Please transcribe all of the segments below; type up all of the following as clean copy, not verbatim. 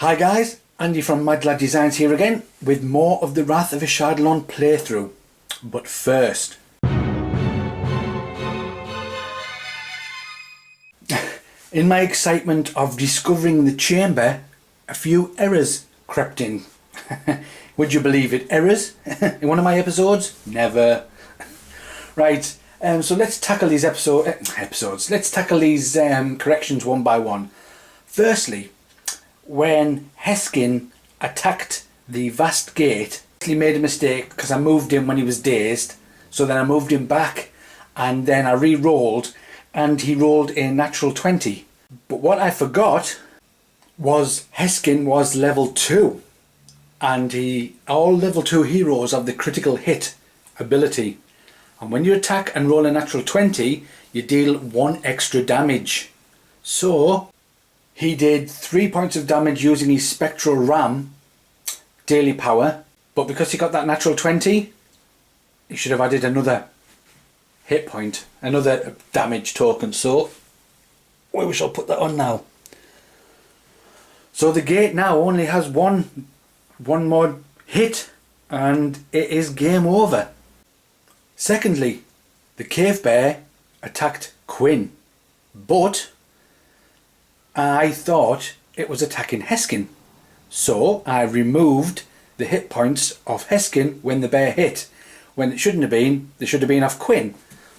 Hi guys, Andy from Mad Lad Designs here again with more of the Wrath of Ashardalon playthrough. But first, in my excitement of discovering the chamber, a few errors crept in. Would you believe it? Errors? In one of my episodes? Never. Right, so let's tackle these episodes. Let's tackle these corrections one by one. Firstly, when Heskin attacked the vast gate, he made a mistake because I moved him when he was dazed. So then I moved him back and then I re-rolled and he rolled a natural 20. But what I forgot was Heskin was level 2 and all level 2 heroes have the critical hit ability. And when you attack and roll a natural 20, you deal 1 extra damage. So he did 3 points of damage using his Spectral Ram daily power, but because he got that natural 20, he should have added another hit point, another damage token. So we shall put that on now. So the gate now only has one more hit and it is game over. Secondly, the cave bear attacked Quinn, but I thought it was attacking Heskin. So I removed the hit points of Heskin when the bear hit, when it shouldn't have been. They should have been off Quinn.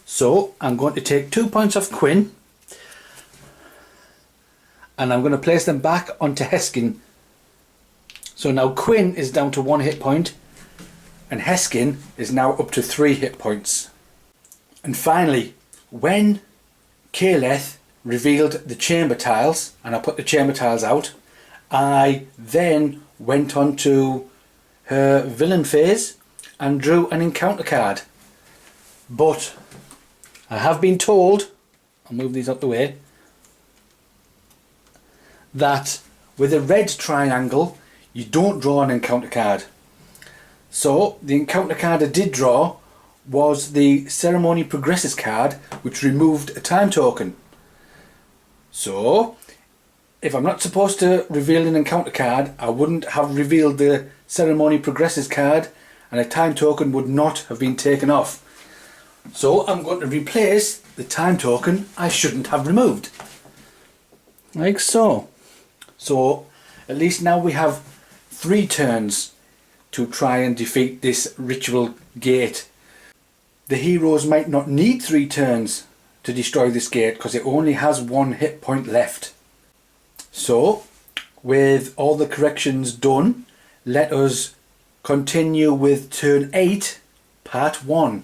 So I'm going to take 2 points off Quinn and I'm going to place them back onto Heskin. So now Quinn is down to 1 hit point and Heskin is now up to 3 hit points. And finally, when Kaleth revealed the chamber tiles and I put the chamber tiles out, I then went on to her villain phase and drew an encounter card. But I have been told, I'll move these out the way, that with a red triangle you don't draw an encounter card. So the encounter card I did draw was the Ceremony Progresses card, which removed a time token. So if I'm not supposed to reveal an encounter card, I wouldn't have revealed the Ceremony Progresses card and a time token would not have been taken off. So I'm going to replace the time token I shouldn't have removed. Like so. So at least now we have 3 turns to try and defeat this ritual gate. The heroes might not need 3 turns to destroy this gate because it only has 1 hit point left. So with all the corrections done, let us continue with turn 8, part 1.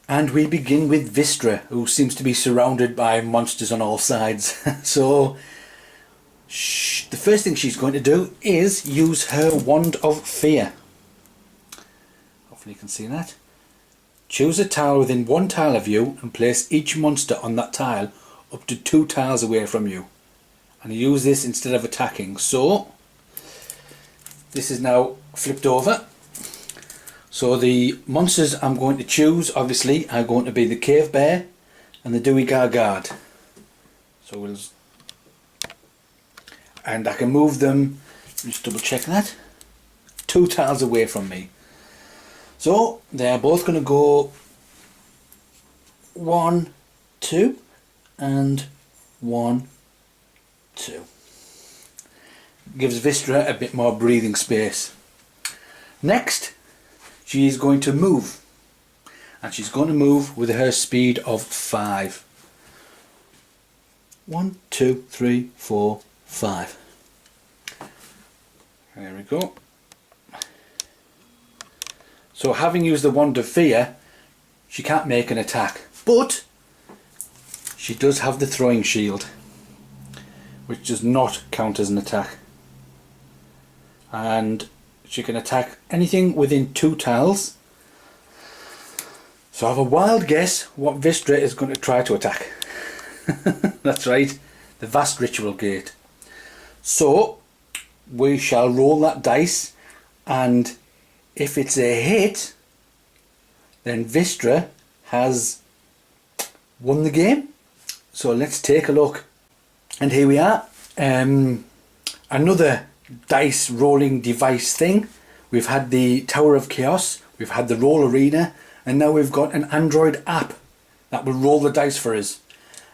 And we begin with Vistra, who seems to be surrounded by monsters on all sides. So the first thing she's going to do is use her Wand of Fear. Hopefully you can see that. Choose a tile within 1 tile of you and place each monster on that tile up to 2 tiles away from you. And use this instead of attacking. So this is now flipped over. So the monsters I'm going to choose obviously are going to be the Cave Bear and the Duigar Guard. So and I can move them, just double check that, 2 tiles away from me. So they're both going to go 1, 2 and 1, 2. Gives Vistra a bit more breathing space. Next, she is going to move, and she's going to move with her speed of 5. 1, 2, 3, 4, 5. There we go. So having used the Wand of Fear, she can't make an attack, but she does have the Throwing Shield, which does not count as an attack. And she can attack anything within 2 tiles. So I have a wild guess what Vistra is going to try to attack. That's right, the vast ritual gate. So we shall roll that dice, and if it's a hit, then Vistra has won the game. So let's take a look. And here we are. Another dice rolling device thing. We've had the Tower of Chaos, we've had the Roll Arena, and now we've got an Android app that will roll the dice for us.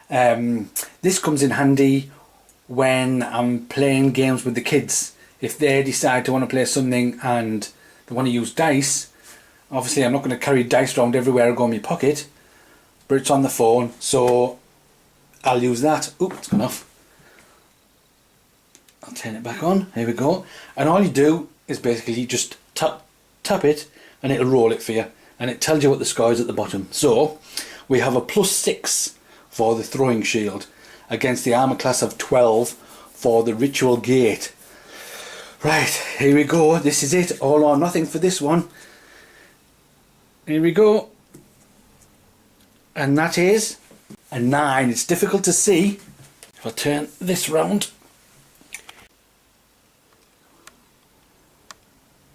This comes in handy when I'm playing games with the kids. If they decide to want to play something and they want to use dice, obviously I'm not going to carry dice around everywhere I go in my pocket, but it's on the phone, so I'll use that. Oop, it's gone off. I'll turn it back on. Here we go. And all you do is basically just tap it and it'll roll it for you. And it tells you what the score is at the bottom. So we have a +6 for the throwing shield against the armour class of 12 for the ritual gate. Right, here we go. This is it. All or nothing for this one. Here we go. And that is a 9. It's difficult to see. If I turn this round.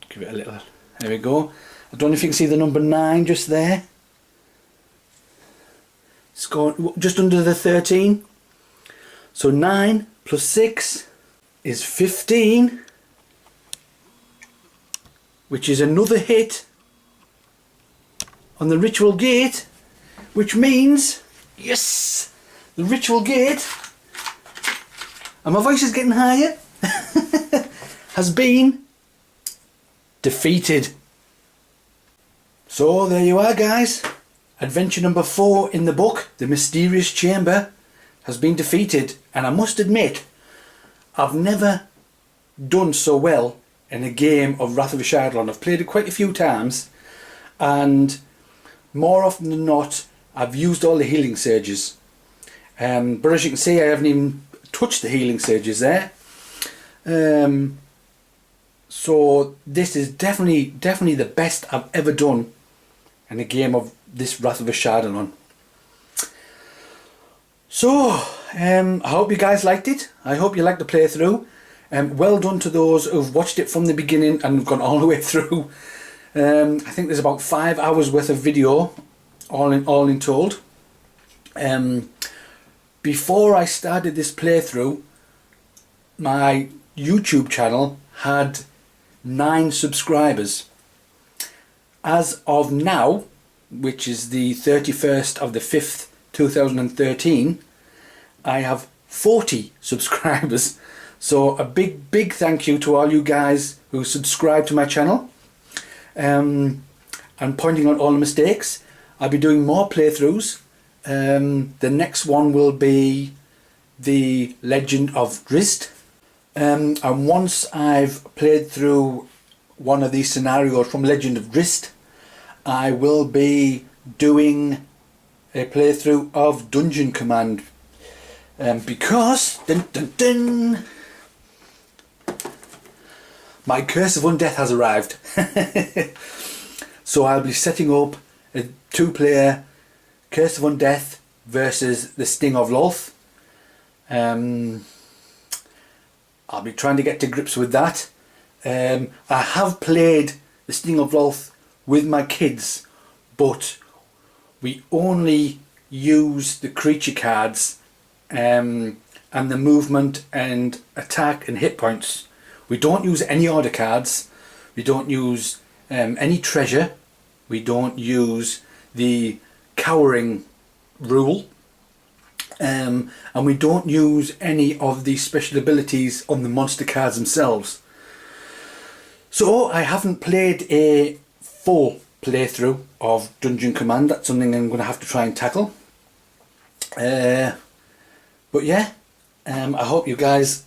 Give it a little. There we go. I don't know if you can see the number 9 just there. It's going just under the 13. So 9 plus 6 is 15, which is another hit on the ritual gate, which means, yes, the ritual gate, and my voice is getting higher, has been defeated. So there you are, guys. Adventure number 4 in the book, The Mysterious Chamber, has been defeated. And I must admit, I've never done so well in a game of Wrath of Ashardalon. I've played it quite a few times, and more often than not, I've used all the healing surges. But as you can see, I haven't even touched the healing surges there. So this is definitely the best I've ever done in a game of this Wrath of Ashardalon. So I hope you guys liked it. I hope you liked the playthrough. Well done to those who've watched it from the beginning and gone all the way through. I think there's about 5 hours worth of video, all in told. Before I started this playthrough, my YouTube channel had 9 subscribers. As of now, which is the 31st of the 5th 2013, I have 40 subscribers. So a big thank you to all you guys who subscribe to my channel, and pointing out all the mistakes. I'll be doing more playthroughs. The next one will be the Legend of Drizzt. And once I've played through one of these scenarios from Legend of Drizzt, I will be doing a playthrough of Dungeon Command. Because my Curse of Undeath has arrived. So I'll be setting up a 2-player Curse of Undeath versus the Sting of Lolth. I'll be trying to get to grips with that. I have played the Sting of Lolth with my kids, but we only use the creature cards and the movement and attack and hit points. We don't use any order cards. We don't use any treasure. We don't use the cowering rule. And we don't use any of the special abilities on the monster cards themselves. So I haven't played a full playthrough of Dungeon Command. That's something I'm going to have to try and tackle. But yeah, I hope you guys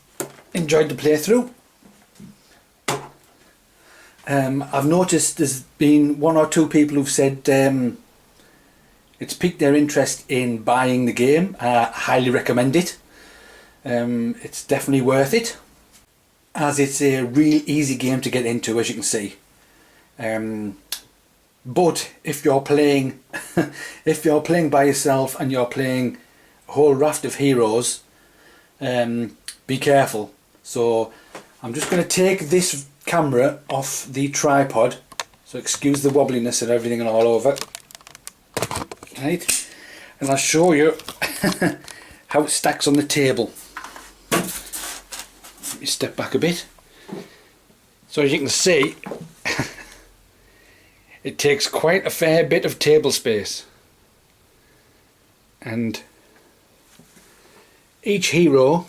enjoyed the playthrough. I've noticed there's been 1 or 2 people who've said it's piqued their interest in buying the game. I highly recommend it. It's definitely worth it, as it's a real easy game to get into, as you can see. But if you're playing by yourself and you're playing a whole raft of heroes, be careful. So I'm just going to take this camera off the tripod So excuse the wobbliness and everything and all over. Right, and I'll show you how it stacks on the table. Let me step back a bit. So as you can see, it takes quite a fair bit of table space, and each hero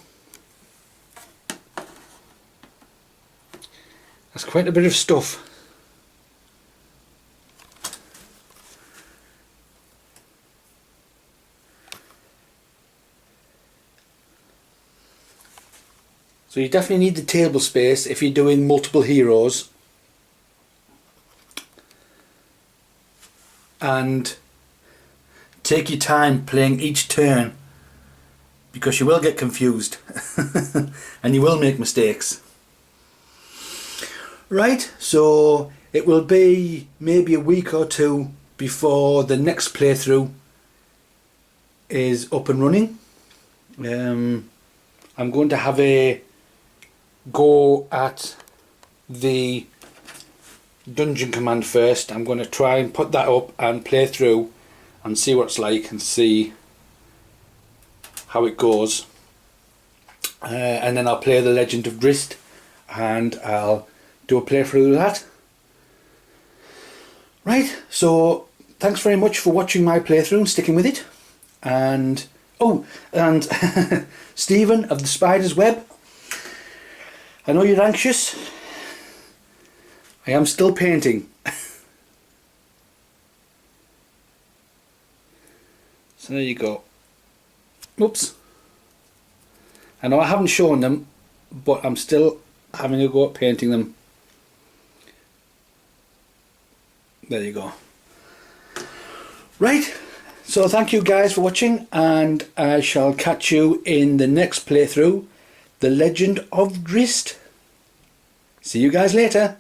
has quite a bit of stuff. So you definitely need the table space if you're doing multiple heroes, and take your time playing each turn, because you will get confused and you will make mistakes. Right, so it will be maybe a week or two before the next playthrough is up and running. I'm going to have a go at the dungeon command first. I'm going to try and put that up and play through and see what it's like and see how it goes, and then I'll play the Legend of Drist and I'll do a playthrough of that. Right, so thanks very much for watching my playthrough and sticking with it. And oh, and Stephen of the Spider's Web, I know you're anxious. I am still painting. So there you go. Oops. I know I haven't shown them, but I'm still having a go at painting them. There you go. Right, so thank you guys for watching, and I shall catch you in the next playthrough, The Legend of Drist. See you guys later.